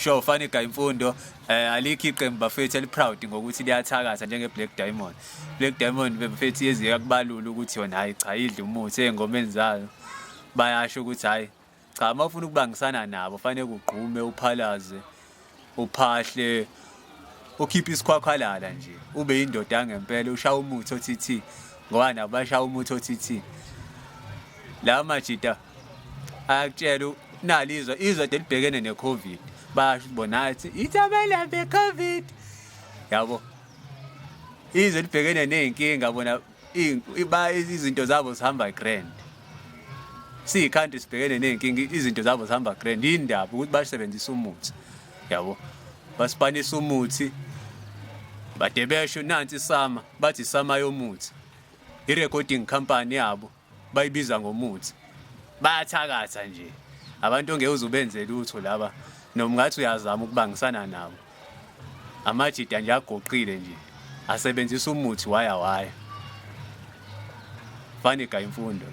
sure Fanika imfundo alikho iqembu bafethu eliproud ngokuthi liyathakatha njenge Black Diamond. Black Diamond befethu yeziya kubalula ukuthi yona hayi cha idla umuthi engomeni zayo bayasho ukuthi hayi cha mawufuna ukubangisana nabo fanele ugqume uphalaze uphahle ukhipha isikhwakhwalala nje ube indoda ngempela ushaya umuthi oTT ngoba nabo bashaya umuthi oTT la majita akutshela nalizwa izwe delibhekene neCovid basho bona athi ithabela beCovid yabo izwe libhekene nezinkinga bona izinto zabo zihamba grand siyikhandi sibhekene nezinkinga izinto zabo zihamba grand indaba ukuthi basebenzisa umuthi yabo basipanisa umuthi bade besho nansi isama bathi isama yomuthi irecording company yabo bayibiza ngomuthi bayathakatha nje abantu ongeke uzubenze lutho laba noma ngathi uyazama ukubangisana nabo amajida nje agoqile nje asebenzisa umuthi waya Fanika imfundo